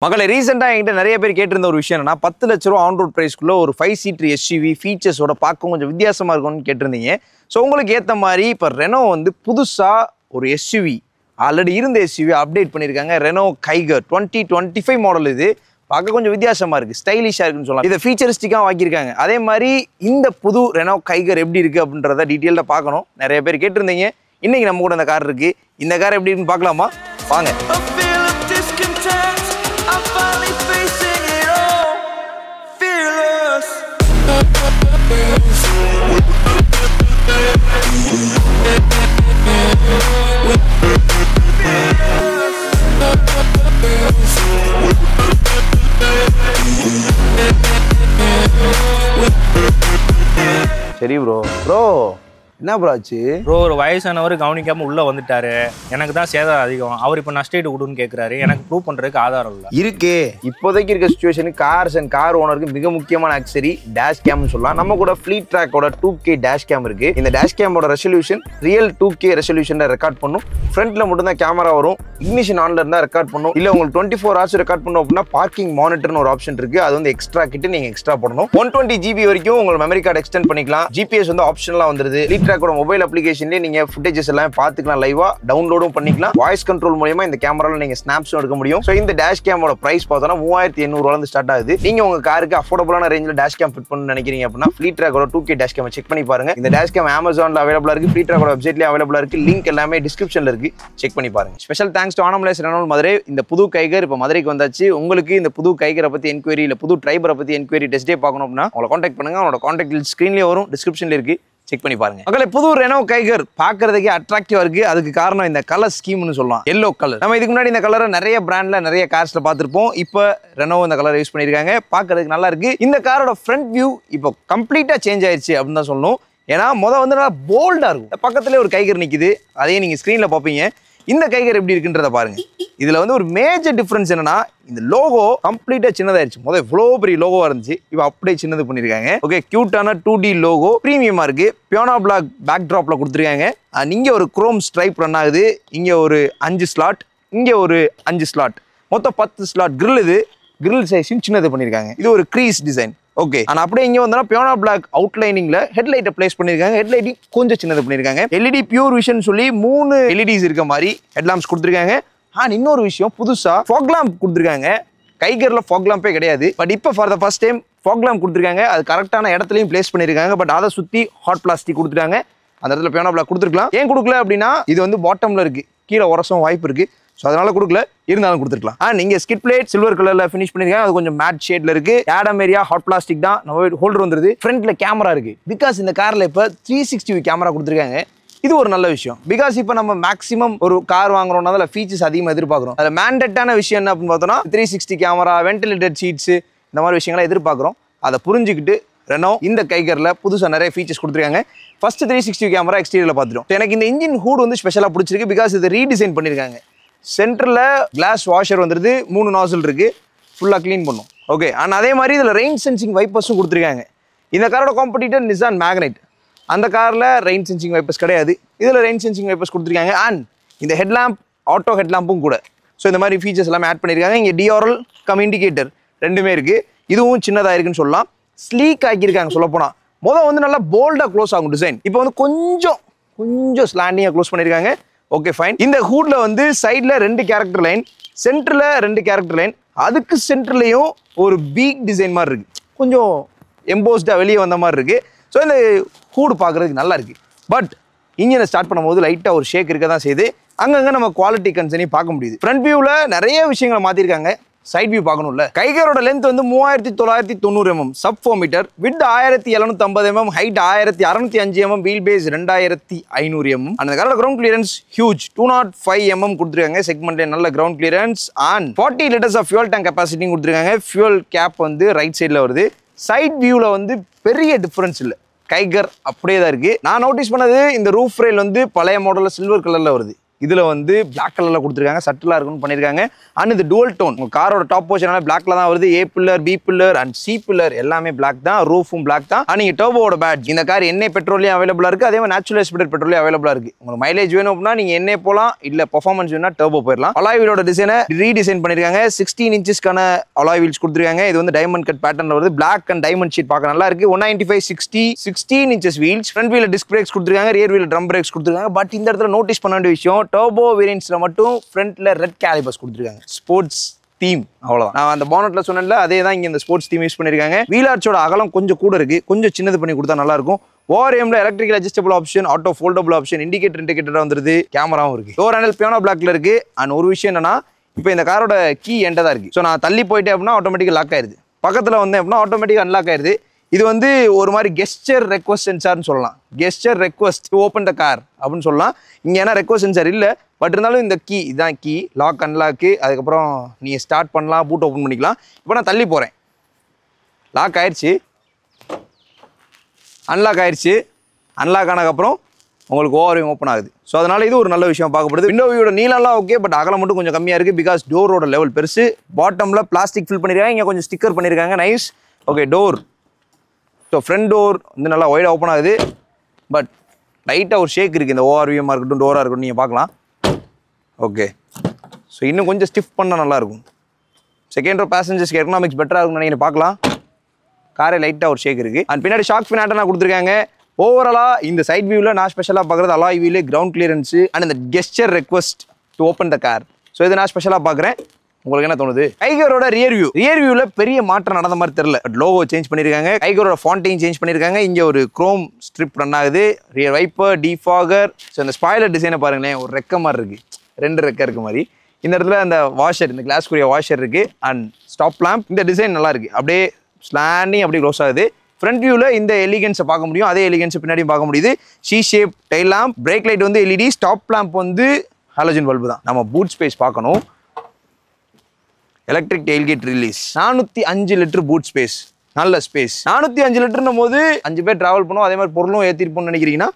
மகளே ரீசெண்டாக என்கிட்ட நிறைய பேர் கேட்டிருந்த ஒரு விஷயம் என்னன்னா 10 லட்ச ரூபா ஆன் ரோட் ப்ரைஸ்க்குள்ள ஒரு 5 சீட்டர் எஸ்யூவி ஃபீச்சர்ஸோட பார்க்க கொஞ்சம் வித்தியாசமாக இருக்கும்னு கேட்டிருந்தீங்க. ஸோ உங்களுக்கு ஏற்ற மாதிரி இப்போ ரெனோ வந்து புதுசாக ஒரு எஸ்யூவி ஆல்ரெடி இருந்த எஸ்யூவி அப்டேட் பண்ணியிருக்காங்க. Reno கைகர் 2025 model. இது பார்க்க கொஞ்சம் வித்தியாசமாக இருக்குது, ஸ்டைலிஷாக இருக்குன்னு சொல்லலாம். இதை ஃபீச்சரிஸ்டிக்காக வாங்கியிருக்காங்க. அதே மாதிரி இந்த புது ரெனோ கைகர் எப்படி இருக்குது அப்படின்றத டீட்டெயிலாக பார்க்கணும். நிறைய பேர் கேட்டிருந்தீங்க. இன்றைக்கி நம்ம கூட அந்த கார் இருக்குது. இந்த கார் எப்படி இருக்குன்னு பார்க்கலாமா? வாங்க. சரி ப்ரோ என்ன ப்ரோ ஆச்சு? ப்ரோ ஒரு வயசானவர் கவனிக்காம உள்ள வந்துட்டாரு. எனக்கு தான் சேதம் அதிகம். அவர் இப்போ நஷ்டீடு கொடுன்னு கேட்குறாரு. எனக்கு ப்ரூவ் பண்ணுறதுக்கு ஆதாரம் இல்லை. இருக்கே இப்போதைக்கு இருக்க சுச்சுவேஷனுக்கு கார்ஸ் அண்ட் கார் ஓனருக்கு மிக முக்கியமான ஆக்சரி டேஷ் கேம்னு சொல்லலாம். நம்ம கூட ஃப்ளீட் ட்ராக்கோட 2K டேஷ் கேம் இருக்கு. இந்த டேஷ் கேமோட ரெசல்யூஷன் ரியல் 2K ரெசல்யூஷன்ல ரெக்கார்ட் பண்ணும். ஃப்ரண்ட்ல மட்டும் தான் கேமரா வரும். இக்னிஷன் ஆன்ல இருந்தா ரெக்கார்ட் பண்ணும். இல்ல உங்களுக்கு 24 ஹவர்ஸ் ரெக்கார்ட் பண்ணணும் அப்படின்னா பார்க்கிங் மானிட்டர்னு ஒரு ஆப்ஷன் இருக்கு. அது வந்து எக்ஸ்ட்ரா கிட்ட நீங்க எக்ஸ்ட்ரா போடணும். 120 GB வரைக்கும் உங்க மெமரி கார்டு எக்ஸ்டெண்ட் பண்ணிக்கலாம். GPS வந்து ஆப்ஷனலா வந்துருது. ஃப்ளீட் ட்ராக்கோட மொபைல் அப்ளிகேஷன்லயே நீங்க ஃபுட்டேஜஸ் எல்லாம் பார்த்துக்கலாம், லைவா டவுன்லோடும் பண்ணிக்கலாம். வாய்ஸ் கண்ட்ரோல் மூலமா இந்த கேமரால நீங்க ஸ்னாப்ஸும் எடுக்க முடியும். ஸோ இந்த டேஷ் கேமோட பிரைஸ் பார்த்தோம்னா 3800 ரூபாயிலிருந்து ஸ்டார்ட் ஆகுது. நீங்க உங்க காருக்கு அஃபோர்டபுளான ரேஞ்சில் டேஷ் கேம் ஃபிட் பண்ணணும்னு நினைக்கிறீங்க அப்படின்னா ஃப்ளீட் ட்ராக்கோட 2K டேஷ் கேம் செக் பண்ணி பாருங்க. இந்த டேஷ் கேம் Amazonல அவைலபிளா இருக்கு, ஃப்ளீட் ட்ராக்கோட வெப்சைட்லயே அவைலபிளா இருக்கு. லிங்க் எல்லாமே டிஸ்கிரிப்ஷன்ல இருக்கு, செக் பண்ணி பாருங்க. Special thanks to Anamallais Reno Madurai. இந்த புது கைகர் இப்போ மதுரைக்கு வந்தாச்சு. உங்களுக்கு இந்த புது கைகரை பத்தி என்கொயரி இல்ல புது டிரைவரை பத்தி என்கொயரி டெஸ்ட் டே பார்க்கணும் அப்படின்னா உங்களை கான்டாக்ட் பண்ணுங்க. அவங்களோட கான்டாக்ட் ஸ்கிரீன்லயே வரும், டிஸ்கிரிப்ஷன்ல இருக்கு, செக் பண்ணி பாருங்க. மக்களே புது ரெனோ கைகர் பார்க்கறதுக்கே அட்ராக்டிவா இருக்கு. அதுக்கு காரணம் இந்த கலர் ஸ்கீம்னு சொல்லலாம், எல்லோ கலர். நம்ம இதுக்கு முன்னாடி இந்த கலரை நிறைய பிராண்ட்ல நிறைய கார்ஸ்ல பார்த்திருப்போம். இப்போ ரெனோ இந்த கலர் யூஸ் பண்ணியிருக்காங்க. பார்க்கறதுக்கு நல்லா இருக்கு. இந்த காரோட ஃப்ரண்ட் வியூ இப்போ கம்ப்ளீட்டா சேஞ்ச் ஆயிடுச்சு அப்படின்னு தான் சொல்லணும். ஏன்னா வந்து நல்லா போல்டா இருக்கும். பக்கத்துல ஒரு கைகர் நிக்குது, அதையும் நீங்க ஸ்கிரீன்ல பார்ப்பீங்க. இந்த கைகர் எப்படி இருக்குன்றத பாருங்க. இதுல வந்து ஒரு மேஜர் டிஃபரன்ஸ் என்னன்னா இந்த லோகோ கம்ப்ளீட்டா சின்னதாயிருச்சு. இவ்வளோ பெரிய லோகோவா இருந்துச்சு, இப்போ அப்படியே சின்னது பண்ணிருக்காங்க. ஓகே, கியூட்டான 2D லோகோ, பிரீமியமா இருக்கு. பியானோ பிளாக் பேக் டிராப்ல கொடுத்துருக்காங்க. இங்க ஒரு குரோம் ஸ்ட்ரைப் ரன் ஆகுது. இங்க ஒரு 5 ஸ்லாட், இங்க ஒரு 5 ஸ்லாட், மொத்தம் 10 ஸ்லாட். கிரில் இது கிரில் சைஸும் சின்னது பண்ணிருக்காங்க. இது ஒரு க்ரீஸ் டிசைன். ஓகே, ஆனா அப்படியே இங்க வந்தா பியானோ பிளாக் அவுட்லைனிங்ல ஹெட்லைட்டை பிளேஸ் பண்ணிருக்காங்க. ஹெட்லைட்டிங் கொஞ்சம் சின்னது பண்ணிருக்காங்க. LED பியூர் விஷன் சொல்லி 3 LEDs இருக்க மாதிரி ஹெட்லாம்ப்ஸ் கொடுத்துருக்காங்க. இன்னொரு விஷயம், புதுசா ஃபாக் லாம்ப் கொடுத்துருக்காங்க. கைகர்ல ஃபாக் லாம்பே கிடையாது. பட் இப்போ for the first time fog lamp கொடுத்துருக்காங்க. அது கரெக்டான இடத்துலையும் பிளேஸ் பண்ணிருக்காங்க. பட் அதை சுத்தி ஹாட் பிளாஸ்டிக் கொடுத்துட்டாங்க. அந்த இடத்துல பியானோ பிளாக் கொடுத்துருக்கலாம். ஏன் கொடுக்கல அப்படின்னா இது வந்து பாட்டம்ல இருக்கு, கீழே உரசும் வாய்ப்பு இருக்கு. ஸோ அதனால கொடுக்கல, இருந்தாலும் கொடுத்துருக்கலாம். நீங்க ஸ்கிட் பிளேட் சில்வர் கலர்ல ஃபினிஷ் பண்ணிருக்காங்க. அது கொஞ்சம் மேட் ஷேட்ல இருக்கு. ஆடம் ஏரியா ஹாட் பிளாஸ்டிக் தான். நம்ம ஹோல்டர் வந்துருது. ஃப்ரண்ட்ல கேமரா இருக்கு. பிகாஸ் இந்த கார்ல இப்போ 360 கேமரா கொடுத்துருக்காங்க. இது ஒரு நல்ல விஷயம். பிகாஸ் இப்போ நம்ம மேக்ஸிமம் ஒரு கார் வாங்குறோம்னா அதில் ஃபீச்சர்ஸ் அதிகமாக எதிர்பார்க்குறோம். அதில் மேண்டட்டான விஷயம் என்ன அப்படின்னு பார்த்தோம்னா 360 கேமரா, வென்டிலேட்டட் சீட்ஸ், இந்த மாதிரி விஷயங்களை எதிர்பார்க்குறோம். அதை புரிஞ்சுக்கிட்டு ரெனோ இந்த கைகரில் புதுசாக நிறைய ஃபீச்சர்ஸ் கொடுத்துருக்காங்க. ஃபர்ஸ்ட் 360 கேமரா எக்ஸ்டீரியரில் பார்த்துட்டோம். எனக்கு இந்த இன்ஜின் ஹூட் வந்து ஸ்பெஷலாக பிடிச்சிருக்கு. பிகாஸ் இது ரீடிசைன் பண்ணியிருக்காங்க. சென்டரில் கிளாஸ் வாஷர் வந்துருது, 3 நாசல் இருக்கு, ஃபுல்லாக க்ளீன் பண்ணும். ஓகே, அண்ட் அதே மாதிரி இதில் ரெயின் சென்சிங் வைப்பர்ஸும் கொடுத்துருக்காங்க. இந்த காரோட காம்படிட்டர் நிசான் மேக்னைட். அந்த காரில் ரெயின் சென்சிங் வைப்பர்ஸ் கிடையாது, இதில் ரெயின் சென்சிங் வைப்பர்ஸ் கொடுத்துருக்காங்க. அண்ட் இந்த ஹெட்லாம்ப் ஆட்டோ ஹெட்லாம்பும் கூட. ஸோ இந்த மாதிரி ஃபீச்சர்ஸ் எல்லாமே ஆட் பண்ணியிருக்காங்க. இங்கே DRL கம் இண்டிகேட்டர் ரெண்டுமே இருக்குது. இதுவும் சின்னதாக இருக்குன்னு சொல்லலாம். ஸ்லீக் ஆக்கியிருக்காங்க சொல்லப்போனால். வந்து நல்லா போல்டாக க்ளோஸ் ஆகும் டிசைன். இப்போ வந்து கொஞ்சம் ஸ்லாண்டிங்காக க்ளோஸ் பண்ணியிருக்காங்க. Okay fine. இந்த ஹூட்ல வந்து சைடில் 2 கேரக்டர் லைன், சென்டரில் 2 கேரக்டர் லைன், அதுக்கு சென்டர்லையும் ஒரு பீக் டிசைன் மாதிரி இருக்கு. கொஞ்சம் எம்போஸ்டாக வெளியே வந்த மாதிரி இருக்கு. ஸோ இந்த ஹூடு பார்க்குறதுக்கு நல்லா இருக்கு. பட் இன்ஜினை ஸ்டார்ட் பண்ணும்போது லைட்டாக ஒரு ஷேக் இருக்க தான் செய்யுது. அங்கங்கே நம்ம குவாலிட்டி கன்சர்னையும் பார்க்க முடியுது. ஃப்ரண்ட் வியூவில் நிறைய விஷயங்களை மாற்றிருக்காங்க. சைட் வியூ பார்க்கணும்ல. கைகரோட லென்த் வந்து 3990 mm, sub 4 metre, width 1750 mm, height 1605 mm, wheel base 2500 mm. அந்த காரோட கிரவுண்ட் கிளியரன்ஸ் ஹியூஜ் 205 mm கொடுத்துருக்காங்க. செக்மெண்ட்ல நல்ல ground clearance. And 40 litres of fuel tank capacity கொடுத்துருக்காங்க. ஃபியூல் கேப் வந்து ரைட் சைடில் வருது. சைட் வியூவில் வந்து பெரிய டிஃபரன்ஸ் இல்லை, கைகர் அப்படியே தான் இருக்கு. நான் நோட்டீஸ் பண்ணது இந்த ரூஃப் ரேல் வந்து பழைய மாடலில் சில்வர் கலரில் வருது. இதில் வந்து பிளாக் கலரில் கொடுத்துருக்காங்க, சட்டிலாக இருக்குன்னு பண்ணியிருக்காங்க. அண்ட் இது டுவல் டோன், உங்கள் காரோட டாப் போர்ஷனால பிளாக்ல தான் வருது. A pillar, B pillar and C pillar எல்லாமே பிளாக் தான், ரூஃபும் பிளாக் தான். அண்ட் நீங்கள் டர்போவோட பேட்ச், இந்த கார் எண்ணெய் பெட்ரோலையும் அவைலபிளாக இருக்குது, அதே மாதிரி நேச்சுரல் ஆஸ்பிரேட்டட் பெட்ரோலையும் அவைலபிளாக இருக்குது. உங்களுக்கு மைலேஜ் வேணும் அப்படின்னா நீங்கள் எண்ணெய் போகலாம், இல்லை பர்ஃபார்மன்ஸ் வேணும்னா டர்போ போயிடலாம். அலாய் வீலோட டிசைனை ரீடிசைன் பண்ணியிருக்காங்க. 16 இன்ச்சஸ்க்கான அலாய் வீல்ஸ் கொடுத்துருக்காங்க. இது வந்து டைமண்ட் கட் பேட்டர்ல வருது. பிளாக் அண்ட் டைமண்ட் ஷீட் பார்க்க நல்லா இருக்கு. 195/60 16 இன்ச்சஸ் வீல்ஸ். ஃப்ரண்ட் வீல டிஸ்க் பிரேக்ஸ் கொடுத்துருக்காங்க, ரியர் வீல ட்ரம் பிரேக்ஸ் கொடுத்துருக்காங்க. பட் இந்த இடத்துல நோட்டீஸ் பண்ண வேண்டிய விஷயம், டர்போ வேரியன்ட்ஸ்ல மட்டும் ஃப்ரண்ட்ல ரெட் கேலிபர்ஸ் கொடுத்துருக்காங்க. ஸ்போர்ட்ஸ் தீம், அவ்வளவுதான். நான் அந்த பானட்ல சொன்னேன்ல, அதே தான் இங்க இந்த ஸ்போர்ட்ஸ் தீம் யூஸ் பண்ணிருக்காங்க. வீல் ஆர்ச்சோட அகலம் கொஞ்சம் கூட இருக்கு, கொஞ்சம் சின்னது பண்ணி கொடுத்தா நல்லா இருக்கும். ஓஆர்எம்ல electrical adjustable option, auto foldable option, indicator வந்துருது, கேமராவும் இருக்கு. டோர் ஹேண்டில் பியானோ பிளாக்ல இருக்கு. அண்ட் ஒரு விஷயம் என்னன்னா, இப்போ இந்த காரோட கீ என்கிட்ட தான் இருக்கு. ஸோ நான் தள்ளி போயிட்டேன் அப்படின்னா ஆட்டோமேட்டிக்காக லாக் ஆயிருது, பக்கத்தில் வந்தேன் அப்படின்னா ஆட்டோமேட்டிக்காக அன்லாக் ஆயிருது. இது வந்து ஒரு மாதிரி கெஸ்டர் ரெக்வஸ்ட் சென்சார்னு சொல்லலாம். Gesture request to open the car அப்படின்னு சொல்லலாம். இங்கே ஏன்னா ரெக்வஸ்ட் சென்சார் இல்லை, பட் இருந்தாலும் இந்த கீ இதுதான் கீ, லாக் அன்லாக்கு. அதுக்கப்புறம் நீங்கள் ஸ்டார்ட் பண்ணலாம், பூட் ஓப்பன் பண்ணிக்கலாம். இப்போ நான் தள்ளி போகிறேன், லாக் ஆயிடுச்சு, அன்லாக் ஆயிடுச்சு. அன்லாக் ஆனதுக்கப்புறம் உங்களுக்கு ஓவர்வியூ ஓப்பன் ஆகுது. ஸோ அதனால இது ஒரு நல்ல விஷயம் பார்க்கப்படுது. விண்டோ வியூட நீளம்லாம் ஓகே, பட் அகலம் மட்டும் கொஞ்சம் கம்மியாக இருக்குது. பிகாஸ் டோரோட லெவல் பெருசு. பாட்டமில் பிளாஸ்டிக் ஃபில் பண்ணியிருக்காங்க, இங்கே கொஞ்சம் ஸ்டிக்கர் பண்ணியிருக்காங்க. Nice. Okay, door. So front door வந்து நல்லா ஒய்டாக ஓப்பன் ஆகுது, பட் லைட்டாக ஒரு ஷேக் இருக்குது. இந்த ஓஆர்விஎம்மாக இருக்கட்டும், டோராக இருக்கட்டும், நீங்கள் பார்க்கலாம். ஓகே, ஸோ இன்னும் கொஞ்சம் ஸ்டிஃப் பண்ணால் நல்லாயிருக்கும். செகண்ட் ரோ பேசஞ்சர்ஸ்க்கு எக்கனாமிக்ஸ் பெட்டராக இருக்கும்னு நினைக்கிறேன். பார்க்கலாம், காரே லைட்டாக ஒரு ஷேக் இருக்குது. அண்ட் பின்னாடி ஷாக் ஃபின் ஆண்டனா கொடுத்துருக்காங்க. ஓவராலாக இந்த சைட் வியூவில் நான் ஸ்பெஷலாக பார்க்குறது alloy wheel, ground clearance and இந்த gesture request to open the car. So இதை நான் ஸ்பெஷலாக பார்க்குறேன். உங்களுக்கு என்ன தோணுது? கைகரோட ரியர் வியூவில் பெரிய மாற்றம் நடந்த மாதிரி தெரியல. பட் லோகோ சேஞ்ச் பண்ணியிருக்காங்க, கைகரோட ஃபாண்ட்டையும் சேஞ்ச் பண்ணியிருக்காங்க. இங்கே ஒரு குரோம் ஸ்ட்ரிப் ரன் ஆகுது, ரியர் வைப்பர், டீஃபாகர். ஸோ இந்த ஸ்பாய்லர் டிசைனை பாருங்களேன், ஒரு ரெக்க மாதிரி இருக்குது, 2 ரெக்க இருக்க மாதிரி. இந்த இடத்துல அந்த வாஷர், இந்த கிளாஸ்க்குரிய வாஷர் இருக்குது. அண்ட் ஸ்டாப் லேம்ப், இந்த டிசைன் நல்லா இருக்குது, அப்படியே ஸ்லாண்டிங் அப்படியே க்ளோஸ் ஆகுது. ஃப்ரண்ட் வியூவில் இந்த எலிகன்ஸை பார்க்க முடியும், அதே எலிகன்ஸை பின்னாடியும் பார்க்க முடியுது. C shape tail lamp, brake light வந்து எல்இடி, ஸ்டாப் லேம்ப் வந்து ஹாலஜன் பல்பு தான். நம்ம பூட் ஸ்பேஸ் பார்க்கணும். Electric tailgate release, 405 litre boot space, நல்ல ஸ்பேஸ். 405 லிட்டர்னும் போது 5 பேர் டிராவல் பண்ணுவோம், அதே மாதிரி பொருளும் ஏற்றிருப்போம்னு நினைக்கிறீங்கன்னா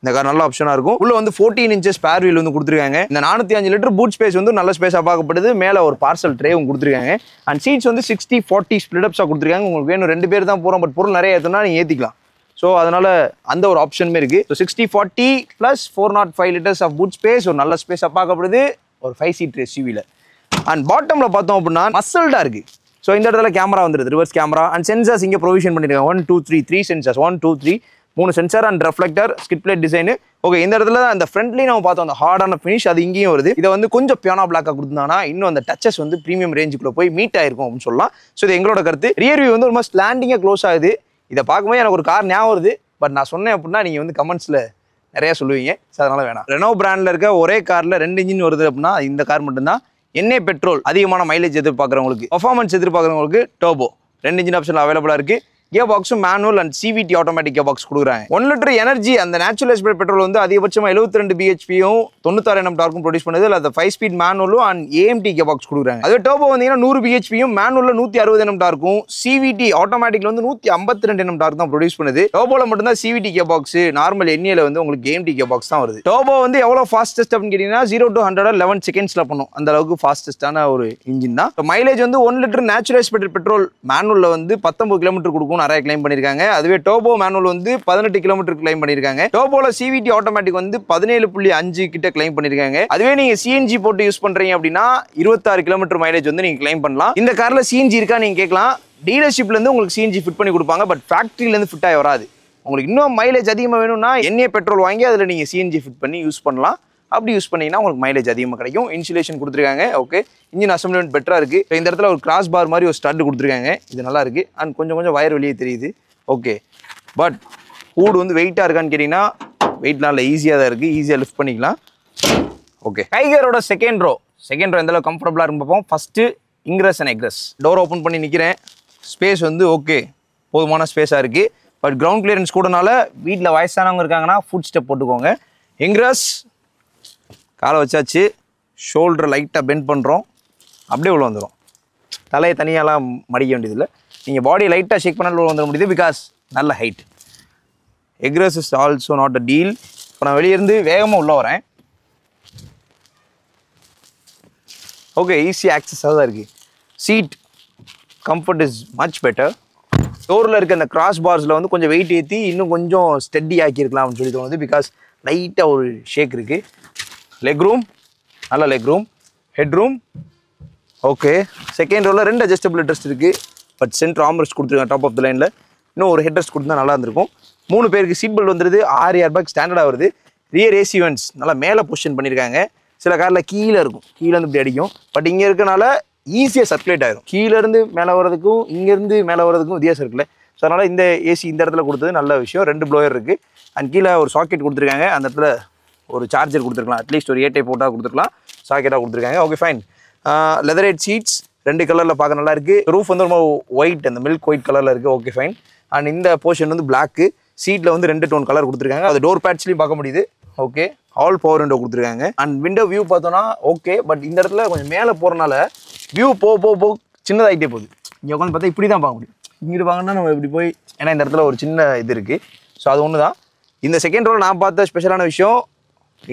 இந்த கார் நல்ல ஆப்ஷனாக இருக்கும். உள்ள வந்து 14 இன்ச்சஸ் ஸ்பேர் வீல் வந்து கொடுத்துருக்காங்க. இந்த 405 லிட்டர் பூட் ஸ்பேஸ் வந்து நல்ல ஸ்பேஸாக பார்க்கப்படுது. மேலே ஒரு பார்சல் ட்ரேவும் கொடுத்துருக்காங்க. அண்ட் சீட்ஸ் வந்து 60-40 ஸ்பிளிட்அப்ஸாக கொடுத்துருக்காங்க. உங்களுக்கு வேணும் 2 பேர் தான் போகிறோம், பட் பொருள் நிறைய ஏற்றோம்னா நீங்கள் ஏற்றிக்கலாம். ஸோ அதனால் அந்த ஒரு ஆப்ஷனுமே இருக்குது. So 60-40 + 405 litres of boot space ஒரு நல்ல ஸ்பேஸாக பார்க்கப்படுது ஒரு 5 சீட்டர் எஸ்யூவியில். அண்ட் பாட்டமில் பார்த்தோம் அப்படின்னா மசல்டாக இருக்குது. ஸோ இந்த இடத்துல கேமரா வந்துடுது, ரிவர்ஸ் கேமரா. அண்ட் சென்சார்ஸ் இங்கே ப்ரொவிஷன் பண்ணியிருக்காங்க. 1 2 3 3 sensors, 1 2 3 3 sensor and reflector, skid plate design. Okay, இந்த இடத்துல அந்த ஃப்ரண்ட்லி நம்ம பார்த்தோம், அந்த ஹார்டான ஃபினிஷ் அது இங்கேயும் வருது. இதை வந்து கொஞ்சம் பியானோ பிளாக்காக கொடுத்தாங்கன்னா இன்னும் அந்த டச்சஸ் வந்து ப்ரீமியம் ரேஞ்சுக்குள்ளே போய் மீட் ஆயிருக்கும் அப்படின்னு சொல்லலாம். ஸோ இது எங்களோட கருத்து. ரியர் வியூ வந்து ஒரு மாதிரி ஸ்லாண்டிங்காக க்ளோஸ் ஆகுது. இதை பார்க்கும்போது எனக்கு ஒரு கார் ஞாபகம் வருது, பட் நான் சொன்னேன் அப்படின்னா நீங்கள் வந்து கமெண்ட்ஸில் நிறையா சொல்லுவீங்க. ஸோ அதனால் வேணாம். ரெனோ பிராண்டில் இருக்க ஒரே காரில் 2 இன்ஜின் வருது அப்படின்னா இந்த கார் மட்டும்தான். எண்ணெய் பெட்ரோல் அதிகமான மைலேஜ் எதிர்பார்க்குறவங்களுக்கு, பர்ஃபார்மன்ஸ் எதிர்பார்க்குறவங்களுக்கு டர்போ 2 இன்ஜின் ஆப்ஷன் அவைலபிளாக இருக்குது. கியர் பாக்ஸும் manual and CVT automatic gear box கொடுக்குறாங்க. 1 லிட்டர் எனர்ஜி அந்த நேச்சுரல் ஆஸ்பிரேட்டட் பெட்ரோல் வந்து அதிகபட்சமாக 72 பிஹெச்பியும் 96 Nm டார்க்கும் ப்ரொடியூஸ் பண்ணுது. இல்லை 5 ஸ்பீட் மேனுவலும் அண்ட் ஏஎம்டி கியர் பாக்ஸ் கொடுக்குறாங்க. அதே டர்போ வந்தீங்கன்னா 100 பிஹெச்பியும் மேனுவலில் 160 Nm டார்க்கும், சிவிடி ஆட்டோமேட்டிக்ல வந்து 152 Nm டார்க் தான் ப்ரொடியூஸ் பண்ணுது. டர்போல மட்டும்தான் சிவிடி கியர் பாக்ஸ், நார்மல் எண்ணியில் வந்து உங்களுக்கு ஏஎம்டி கியர் பாக்ஸ் தான் வருது. டர்போ வந்து எவ்வளோ ஃபாஸ்டஸ்ட் அப்படின்னு கேட்டீங்கன்னா 0 to 100 11 செகண்ட்ஸில் பண்ணும். அந்த அளவுக்கு ஃபாஸ்டஸ்டான ஒரு இன்ஜின் தான். மைலேஜ் வந்து 1 லிட்டர் நேச்சுரல் ஆஸ்பிரேட்டட் பெட்ரோல் மேனுவலில் வந்து 19 கிலோமீட்டர் கொடுக்கும் நிறைய கிளைம் பண்ணியிருக்காங்க. அதுவே டர்போ மேனுவல் வந்து 18 கிலோமீட்டர் கிளைம் பண்ணிருக்காங்க. டர்போல சிவிடி ஆட்டோமேட்டிக் வந்து 17.5 கிட்ட கிளைம் பண்ணிருக்காங்க. அதுவே நீங்க சிஎன்ஜி போட்டு யூஸ் பண்றீங்க அப்படின்னா 26 கிலோமீட்டர் மைலேஜ் வந்து நீங்க கிளைம் பண்ணலாம். இந்த கார்ல சிஎன்ஜி இருக்கா நீங்க கேட்கலாம். டீலர்ஷிப்ல இருந்து உங்களுக்கு சிஎன்ஜி ஃபிட் பண்ணி கொடுப்பாங்க, பட் ஃபேக்டரியில இருந்து ஃபிட் ஆகி வராது. உங்களுக்கு இன்னும் மைலேஜ் அதிகமாக வேணும்னா எண்ணெய் பெட்ரோல் வாங்கி அதில் நீங்க சிஎன்ஜி ஃபிட் பண்ணி யூஸ் பண்ணலாம். அப்படி யூஸ் பண்ணீங்கன்னா உங்களுக்கு மைலேஜ் அதிகமாக கிடைக்கும். இன்சுலேஷன் கொடுத்துருக்காங்க. ஓகே, இன்ஜின் அசம்பிளிமெண்ட் பெட்டரா இருக்கு. இந்த இடத்துல ஒரு கிராஸ் பார் மாதிரி ஒரு ஸ்டட் கொடுத்துருக்காங்க, இது நல்லா இருக்கு. அண்ட் கொஞ்சம் வயர் வெளியே தெரியுது. ஓகே, பட் ஹூட் வந்து வெயிட்டாக இருக்கான்னு கேட்டிங்கன்னா வெயிட்லாம் இல்லை, ஈஸியாக தான் இருக்குது, ஈஸியாக லிஃப்ட் பண்ணிக்கலாம். ஓகே, டைகரோட செகண்ட் ரோ எந்த அளவுக்கு கம்ஃபர்டபுளாக இருக்கும் பார்ப்போம். First ingress and egress. Door open பண்ணி நிற்கிறேன். ஸ்பேஸ் வந்து ஓகே, போதுமான ஸ்பேஸாக இருக்குது. பட் கிரவுண்ட் கிளியரன்ஸ் கூடனால வீட்டில் வயசானவங்க இருக்காங்கன்னா ஃபுட் ஸ்டெப் போட்டுக்கோங்க. இன்க்ரஸ், காலை வச்சாச்சு, ஷோல்டரை லைட்டாக பெண்ட் பண்ணுறோம், அப்படியே உள்ள வந்துடும். தலையை தனியாலாம் மடிக்க வேண்டியதில்லை, நீங்கள் பாடி லைட்டாக ஷேக் பண்ணாலும் உள்ள வந்துட முடியுது. பிகாஸ் நல்ல height. Egress is also not a deal. இப்போ நான் வெளியே இருந்து வேகமாக உள்ளே வரேன். ஓகே, ஈஸி ஆக்சஸாக தான் இருக்குது. Seat comfort is much better. டோரில் இருக்க அந்த கிராஸ் பார்ஸில் வந்து கொஞ்சம் வெயிட் ஏற்றி இன்னும் கொஞ்சம் ஸ்டெடி ஆக்கியிருக்கலாம் அப்படின்னு சொல்லி தோணுது. பிகாஸ் லைட்டாக ஒரு ஷேக் இருக்குது. லெக் ரூம், நல்ல leg room. Head room okay. Second ரோவில் 2 அட்ஜஸ்டபிள் ஹெட்ரெஸ்ட் இருக்குது. பட் சென்டர் ஆர்ம்ரெஸ்ட் கொடுத்துருக்காங்க டாப் ஆஃப் த லைனில். இன்னும் ஒரு ஹெட்ரெஸ்ட் கொடுத்தா நல்லா இருந்திருக்கும். 3 பேருக்கு சீட் பெல்ட் வந்துடுது. 6 ஏர்பேக் ஸ்டாண்டர்டாக வருது. ரியர் ஏசி வென்ட்ஸ் நல்லா மேலே பொசிஷன் பண்ணியிருக்காங்க. சில காரில் கீழே இருக்கும், கீழே வந்து இப்படி அடிக்கும். பட் இங்கே இருக்கனால ஈஸியாக சர்க்குலேட் ஆகிடும். கீழேருந்து மேலே வர்றதுக்கும் இங்கேருந்து மேலே வர்றதுக்கும் வித்தியாசம் இருக்குல்ல. ஸோ அதனால் இந்த ஏசி இந்த இடத்துல கொடுத்தது நல்ல விஷயம். 2 ப்ளோயர் இருக்குது. அண்ட் கீழே ஒரு சாக்கெட் கொடுத்துருக்காங்க. அந்த இடத்துல ஒரு சார்ஜர் கொடுத்துருக்கலாம். அட்லீஸ்ட் ஒரு ஏ டைப் போட்டால் கொடுத்துருக்கலாம். சாக்கெட்டாக கொடுத்துருக்காங்க. Okay fine. லெதரேட் சீட்ஸ் 2 கலரில் பார்க்க நல்லா இருக்குது. ரூஃப் வந்து ரொம்ப ஒயிட், அந்த மில்க் ஒயிட் கலரில் இருக்குது. Okay fine. அண்ட் இந்த போர்ஷன் வந்து பிளாக்கு. சீட்டில் வந்து 2 டோன் கலர் கொடுத்துருக்காங்க. அது டோர் பேட்ச்லையும் பார்க்க முடியுது. ஓகே, ஆல் பவர் விண்டோ கொடுத்துருக்காங்க. அண்ட் விண்டோ வியூ பார்த்தோன்னா ஓகே. பட் இந்த இடத்துல கொஞ்சம் மேலே போகிறனால வியூ போக சின்னதாகிட்டே போகுது. இங்கே உட்காந்து பார்த்தா இப்படி தான் பார்க்க முடியும். இங்கிட்டு வாங்கினா நம்ம இப்படி போய், ஏன்னா இந்த இடத்துல ஒரு சின்ன இது இருக்குது. ஸோ அது ஒன்று தான். இந்த செகண்ட் ரோவில் நான் பார்த்த ஸ்பெஷலான விஷயம்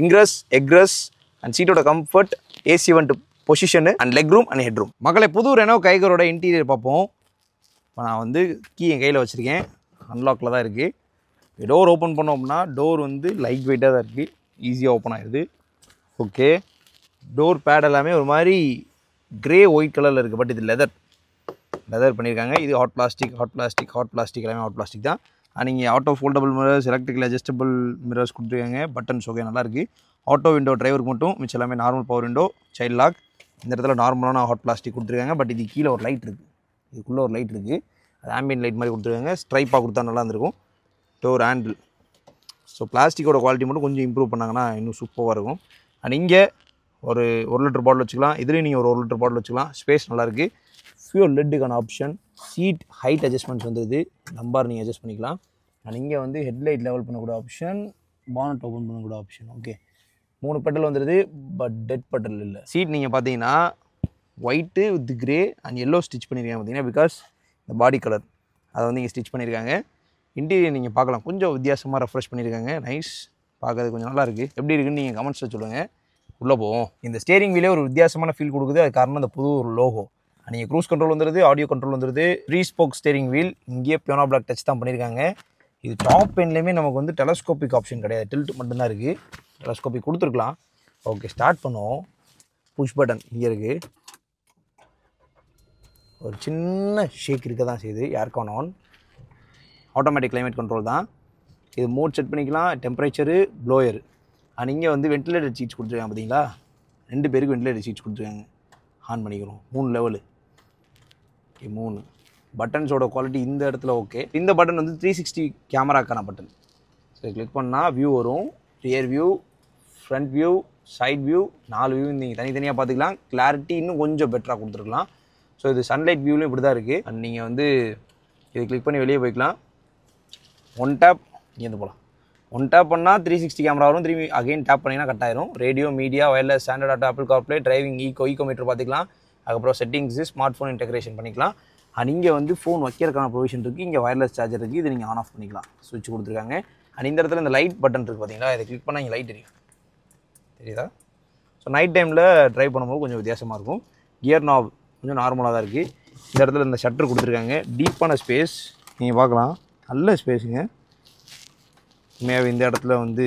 இன்க்ரஸ், எக்ரஸ் அண்ட் சீட்டோட கம்ஃபர்ட், ஏசி வந்துட்டு position and leg room and head room. மக்களை புது ரெனோ கைகரோட இன்டீரியர் பார்ப்போம். இப்போ நான் வந்து கீ என் கையில் வச்சுருக்கேன். அன்லாக்கில் தான் இருக்குது. டோர் ஓப்பன் பண்ணோம் அப்படின்னா டோர் வந்து லைட் வெயிட்டாக தான் இருக்குது. ஈஸியாக ஓப்பன் ஆகிடுது. ஓகே, டோர் பேட் எல்லாமே ஒரு மாதிரி கிரே ஒயிட் கலரில் இருக்குது. பட் இது லெதர் பண்ணியிருக்காங்க. இது ஹாட் பிளாஸ்டிக் எல்லாமே ஹாட் பிளாஸ்டிக் தான். நீங்கள் auto foldable mirrors, electrical adjustable mirrors கொடுத்துருக்காங்க. பட்டன்ஸ் ஓகே நல்லாயிருக்கு. ஆட்டோ விண்டோ டிரைவருக்கு மட்டும், மிச்சம் எல்லாமே normal power window, child lock. இந்த இடத்துல நார்மலான ஹாட் பிளாஸ்டிக் கொடுத்துருக்காங்க. பட் இது கீழே ஒரு லைட் இருக்குது, இதுக்குள்ளே ஒரு லைட் இருக்குது. அது ஆம்பியன் லைட் மாதிரி கொடுத்துருக்காங்க. ஸ்ட்ரைப்பாக கொடுத்தா நல்லா இருந்திருக்கும். டோர் ஹேண்டில், ஸோ பிளாஸ்டிக்கோட குவாலிட்டி மட்டும் கொஞ்சம் இம்ப்ரூவ் பண்ணாங்கன்னா இன்னும் சூப்பராக இருக்கும். அண்ட் இங்கே ஒரு 1 லிட்டர் பாட்டில் வச்சுக்கலாம். இதுலேயும் நீங்கள் ஒரு 1 லிட்டர் பாட்டில் வச்சுக்கலாம். ஸ்பேஸ் நல்லாயிருக்கு. ஃபியூல் லெட்டுக்கான ஆப்ஷன், சீட் ஹைட் அட்ஜஸ்ட்மெண்ட்ஸ் வந்துடுது. நம்பர் நீங்கள் அட்ஜஸ்ட் பண்ணிக்கலாம். அண்ட் இங்கே வந்து ஹெட்லைட் லெவல் பண்ணக்கூடிய ஆப்ஷன், பானட் ஓப்பன் பண்ணக்கூடிய ஆப்ஷன். ஓகே, 3 பெட்டல் வந்துடுது. பட் டெட் பெட்டல் இல்லை. சீட் நீங்கள் பார்த்தீங்கன்னா white with grey and yellow stitch பண்ணியிருக்காங்க. பார்த்தீங்கன்னா பிகாஸ் இந்த பாடி கலர் அதை வந்து இங்கே ஸ்டிச் பண்ணியிருக்காங்க. இன்டீரியர் நீங்கள் பார்க்கலாம், கொஞ்சம் வித்தியாசமாக ரெஃப்ரெஷ் பண்ணியிருக்காங்க. நைஸ், பார்க்கறது கொஞ்சம் நல்லா இருக்குது. எப்படி இருக்குன்னு நீங்கள் கமெண்ட்ஸில் சொல்லுங்கள். உள்ளே போவோம். இந்த ஸ்டேரிங் வீலே ஒரு வித்தியாசமான ஃபீல் கொடுக்குது. அது காரணம் அந்த புது ஒரு லோகோ. நீங்கள் க்ரூஸ் கண்ட்ரோல் வந்துடுது, ஆடியோ கண்ட்ரோல் வந்துடுது. 3 ஸ்போக் ஸ்டேரிங் வீல். இங்கேயே பியோனா பிளாக் டச் தான் பண்ணியிருக்காங்க. இது டாப் எண்ட்லேயுமே நமக்கு வந்து டெலஸ்கோபிக் ஆப்ஷன் கிடையாது, டில்ட் மட்டும்தான் இருக்குது. டெலஸ்கோபிக் கொடுத்துருக்கலாம். ஓகே, ஸ்டார்ட் பண்ணுவோம். புஷ் பட்டன் இங்கே இருக்குது. ஒரு சின்ன ஷேக் இருக்க தான் செய்யுது. Aircon on, automatic climate control தான். இது மோட் செட் பண்ணிக்கலாம், டெம்பரேச்சரு, ப்ளோயர். அண்ட் இங்கே வந்து வென்டிலேட்டர் சீட்ஸ் கொடுத்துருக்காங்க. பார்த்தீங்களா, 2 பேருக்கு வென்டிலேட்டர் சீட்ஸ் கொடுத்துருக்காங்க. ஆன் பண்ணிக்கிறோம். 3 லெவலு. ஓகே, 3 பட்டன்ஸோட குவாலிட்டி இந்த இடத்துல ஓகே. இந்த பட்டன் வந்து 360 கேமராக்கான பட்டன். ஸோ கிளிக் பண்ணால் வியூ வரும். Rear view, front view, side view, 4 view நீங்கள் தனித்தனியாக பார்த்துக்கலாம். கிளாரிட்டி இன்னும் கொஞ்சம் பெட்டராக கொடுத்துருக்கலாம். ஸோ இது சன்லைட் வியூலையும் இப்படி தான் இருக்குது. அண்ட் நீங்கள் வந்து இது கிளிக் பண்ணி வெளியே போய்க்கலாம். 1 டேப் இங்கேருந்து போகலாம். 1 டேப் பண்ணால் 360 கேமரா வரும். திரும்பி அகைன் டேப் பண்ணிங்கன்னா கட் ஆயிரும். Radio, media, wireless, standard auto, Apple CarPlay, driving, ecometer பார்த்துக்கலாம். அதுக்கப்புறம் செட்டிங்ஸு, ஸ்மார்ட் ஃபோன் இன்டெகிரேஷன் பண்ணிக்கலாம். அண்ட் இங்கே வந்து ஃபோன் வைக்கிறதுக்கான ப்ரொவிஷன் இருக்குது. இங்கே வயர்லெஸ் சார்ஜர் இருக்குது. இது நீங்கள் ஆன் ஆஃப் பண்ணிக்கலாம். சுவிட்ச் கொடுத்துருக்காங்க. அண்ட் இந்த இடத்துல இந்த லைட் பட்டன் இருக்குது. பார்த்தீங்களா, இதை கிளிக் பண்ணால் இங்கே லைட் தெரியுதா? ஸோ நைட் டைமில் ட்ரைவ் பண்ணும்போது கொஞ்சம் வித்தியாசமாக இருக்கும். கியர் நாப் கொஞ்சம் நார்மலாக தான் இருக்குது. இந்த இடத்துல இந்த ஷட்டர் கொடுத்துருக்காங்க. டீப்பான ஸ்பேஸ் நீங்கள் பார்க்கலாம். நல்ல ஸ்பேஸுங்க. உண்மையாகவே இந்த இடத்துல வந்து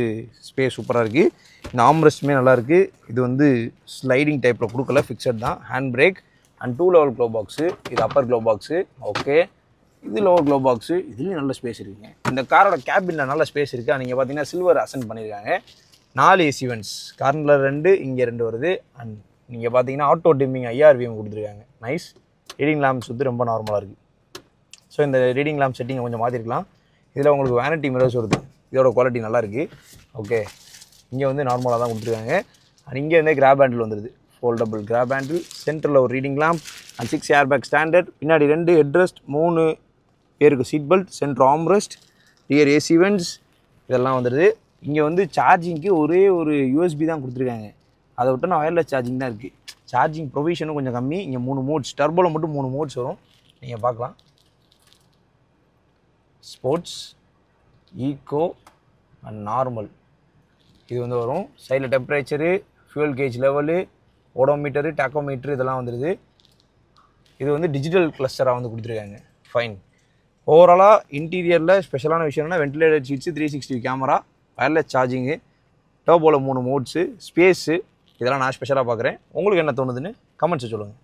ஸ்பேஸ் சூப்பராக இருக்குது. இந்த ஆம்ரெஸ்ட்டுமே நல்லாயிருக்கு. இது வந்து ஸ்லைடிங் டைப்பில் கொடுக்கல, ஃபிக்ஸட் தான். Hand brake and 2 level glove box. இது அப்பர் க்ளோ பாக்ஸு. ஓகே, இது லோவர் க்ளோ பாக்ஸு. இதுலேயும் நல்ல ஸ்பேஸ் இருக்குங்க. இந்த காரோட கேபினில் நல்ல ஸ்பேஸ் இருக்குது. நீங்கள் பார்த்தீங்கன்னா சில்வர் அசன்ட் பண்ணியிருக்காங்க. 4 ஏசி வென்ட்ஸ், கார்னரில் 2, இங்கே 2 வருது. அண்ட் நீங்கள் பார்த்தீங்கன்னா ஆட்டோ டிம்மிங் IRVM கொடுத்துருக்காங்க. நைஸ். ரீடிங் லேம்ப்ஸ் வந்து ரொம்ப நார்மலாக இருக்குது. ஸோ இந்த ரீடிங் லேம்ப் செட்டிங்கை கொஞ்சம் மாற்றிருக்கலாம். இதில் உங்களுக்கு வேனிட்டி மிரர்ஸ் வருது. இதோட குவாலிட்டி நல்லாயிருக்கு. ஓகே, இங்கே வந்து நார்மலாக தான் கொடுத்துருக்காங்க. அண்ட் இங்கே வந்து கிராப் ஹேண்டில் வந்துடுது. Foldable grab handle. சென்டரில் ஒரு reading lamp and 6 airbag standard. பின்னாடி 2 ஹெட்ரெஸ்ட், 3 பேருக்கு seat belt, centre armrest, rear AC vents இதெல்லாம் வந்துடுது. இங்கே வந்து சார்ஜிங்க்கு ஒரே ஒரு USB தான் கொடுத்துருக்காங்க. அதை விட்டு நான் வயர்லெஸ் சார்ஜிங் தான் இருக்குது. சார்ஜிங் ப்ரொவிஷனும் கொஞ்சம் கம்மி. இங்கே 3 மோட்ஸ், டர்போவில் மட்டும் 3 மோட்ஸ் வரும். நீங்கள் பார்க்கலாம். ஸ்போர்ட்ஸ், ஈகோ அண்ட் நார்மல் இது வந்து வரும். சைடில் temperature, fuel gauge level, odometer tachometer இதெல்லாம் வந்துடுது. இது வந்து டிஜிட்டல் கிளஸ்டராக வந்து கொடுத்துருக்காங்க. ஃபைன். ஓவராலாக இன்டீரியரில் ஸ்பெஷலான விஷயம்னா ventilator seats, 360 camera, wireless charging, டர்போவில் 3 மோட்ஸு, ஸ்பேஸு, இதெல்லாம் நான் ஸ்பெஷலாக பார்க்குறேன். உங்களுக்கு என்ன தோணுதுன்னு கமெண்ட்ஸை சொல்லுங்கள்.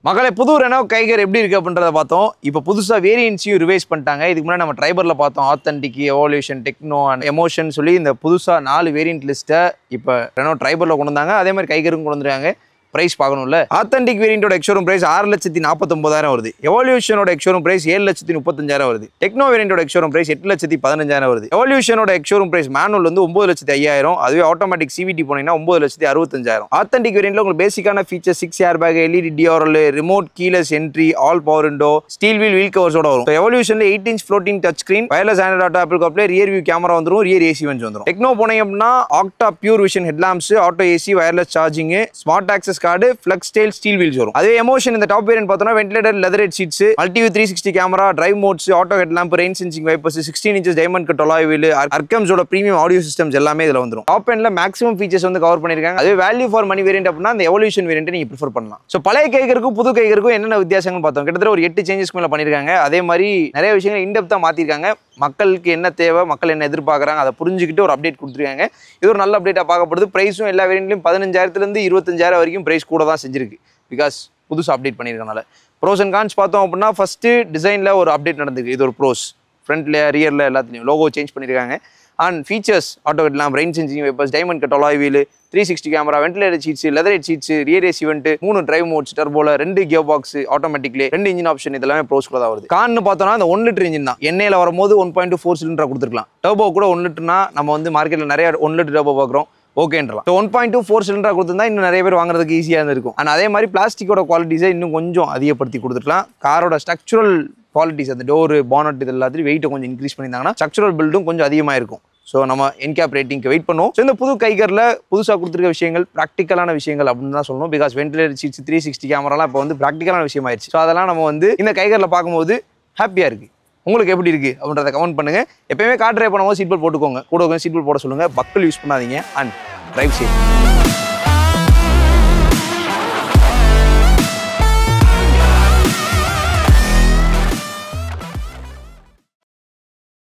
மகளே, புது ரெனோ கைகர் எப்படி இருக்குது அப்படின்றத பார்த்தோம். இப்போ புதுசாக வேரியன்ட்ஸையும் ரிவைஸ் பண்ணிட்டாங்க. இதுக்கு முன்னாடி நம்ம ட்ரைபரில் பார்த்தோம் ஆத்தென்டிக், எவோல்யூஷன், டெக்னோ அண்ட் எமோஷன் சொல்லி இந்த புதுசாக 4 வேரியன்ட் லிஸ்ட்டை இப்போ ரெனோ ட்ரைபரில் கொண்டு வந்தாங்க. அதே மாதிரி கைகரும் கொண்டு வந்துருக்காங்க. பிரைஸ் பார்க்கணும்ல. ஆத்தென்டிக் வேரியண்டோட எக்ஸ்ஷோரூம் பிரைஸ் 6,49,000 வருது. எவல்யூஷனோட எக்ஸ்ஷோரூம் பிரைஸ் 7,35,000 வருது. டெக்னோ வேரியண்டோட எக்ஸ்ஷோரூம் பிரைஸ் 8,15,000 வருது. எவல்யூஷனோட எக்ஸ்ஷோரூம் பிரைஸ் மேனுவல் வந்து 9,05,000. அதுவே ஆட்டோமேட்டிக் CVT போனீங்கன்னா 9,65,000. ஆத்தென்டிக் வேரியண்ட்ல உங்களுக்கு பேசிக்கான feature 6 air bag, LED DRL, remote keyless entry, all power window, steel wheel கவர்ஸோட வரும். எவல்யூஷன்ல 8 inch floating touch screen, wireless Android auto, Apple CarPlay, rear view camera வந்துரும், ரியர் AC வென்ட்ஸ் வந்துரும். Techno போனீங்க அப்படின்னா octa pure vision headlamps, auto AC, wireless charging, smart access card, flex steel wheels வரும். அதே emotion இந்த top variant பார்த்தோம்னா ventilator, leather seats, multiview 360 camera, drive modes, auto headlamp, rain sensing wipers, 16 inches diamond cut alloy wheel, அர்கம்ஸோட premium audio systems எல்லாமே இதுல வந்துரும். Top எண்ட்ல maximum features வந்து கவர் பண்ணிருக்காங்க. அதே வேல்யூ ஃபார் மணி வேரியன்ட் அப்படின்னா அந்த எவல்யூஷன் வேரியன்ட் நீங்க ப்ரிஃபர் பண்ணலாம். சோ பழைய கைகருக்கும் புது கைகருக்கும் என்னென்ன வித்தியாசங்கள் பார்த்தோம். கிட்டத்தட்ட ஒரு 8 சேஞ்சஸ் மேல பண்ணிருக்காங்க. அதே மாதிரி நிறைய விஷயங்கள் இன்டெப்தா மாத்திருக்காங்க. மக்களுக்கு என்ன தேவை, மக்கள் என்ன எதிர்பார்க்குறாங்க அதை புரிஞ்சுக்கிட்டு ஒரு அப்டேட் கொடுத்துருக்காங்க. இது ஒரு நல்ல அப்டேட்டாக பார்க்கப்படுது. ப்ரைஸும் எல்லா வேரியன்ட்லையும் 15,000 25,000 வரைக்கும் ப்ரைஸ் கூட தான் செஞ்சிருக்கு. பிகாஸ் புதுசாக அப்டேட் பண்ணியிருக்கனால. ப்ரோஸ் அண்ட் கான்ஸ் பார்த்தோம் அப்படின்னா ஃபஸ்ட்டு டிசைனில் ஒரு அப்டேட் நடந்திருக்கு. இது ஒரு ப்ரோஸ். ஃப்ரண்ட்ல ரியரில் எல்லாத்துலேயும் லோகோ சேஞ்ச் பண்ணியிருக்காங்க. And features auto headlamp, rain sensing wipers, diamond cut alloy wheel, 360 camera, ventilator seats, leather seats, rear AC vent, 3 drive modes, டர்போல 2 gear box, automatically 2 engine option, இதெல்லாமே ப்ரோஸ்க்குள்ள தான் வருது. கான்னு பார்த்தோம்னா அந்த 1 லிட்டர் இன்ஜின் தான். எண்ணெயில் வரும்போது 1.24 சிலிண்டராக கொடுத்துருக்கலாம். டர்போ கூட 1 லிட்டர்னா நம்ம வந்து மார்க்கெட்டில் நிறைய 1 லிட்டர் டர்போ பார்க்குறோம். ஓகேன்றலாம். 1.24 சிலிண்டராக கொடுத்துருந்தா இன்னும் நிறைய பேர் வாங்குறதுக்கு ஈஸியாக இருக்கும். அண்ட் அதே மாதிரி பிளாஸ்டிக்கோட குவாலிட்டிஸை இன்னும் கொஞ்சம் அதிகப்படுத்தி கொடுத்துருக்கலாம். காரோட ஸ்ட்ரக்சரல் குவாலிட்டிஸ், அந்த டோரு, பானட், இது எல்லாத்தையும் வெயிட்டை கொஞ்சம் இன்க்ரீஸ் பண்ணியிருந்தாங்கன்னா ஸ்ட்ரக்சரல் பில்டும் கொஞ்சம் அதிகமாக இருக்கும். ஸோ நம்ம என்கேப் ரேட்டிங்க்கு வெயிட் பண்ணுவோம். ஸோ இந்த புது கைகரில் புதுசாக கொடுத்துருக்க விஷயங்கள் ப்ராக்டிக்கலான விஷயங்கள் அப்படின்னு தான் சொல்லணும். பிகாஸ் வென்டிலேட்டர் சீட்ஸ், 360 கேமராலாம் இப்போ வந்து ப்ராக்டிக்கலான விஷயம் ஆயிடுச்சு. ஸோ அதெல்லாம் நம்ம வந்து இந்த கைகரில் பார்க்கும்போது ஹாப்பியாக இருக்குது. உங்களுக்கு எப்படி இருக்குது அப்படின்றத கமெண்ட் பண்ணுங்கள். எப்பயுமே கார் ட்ரைவ் பண்ணும்போது சீட் பெல்ட் போட்டுக்கோங்க. கூட சீட் பெல்ட் போட சொல்லுங்கள். பக்கல் யூஸ் பண்ணாதீங்க. And drive safe.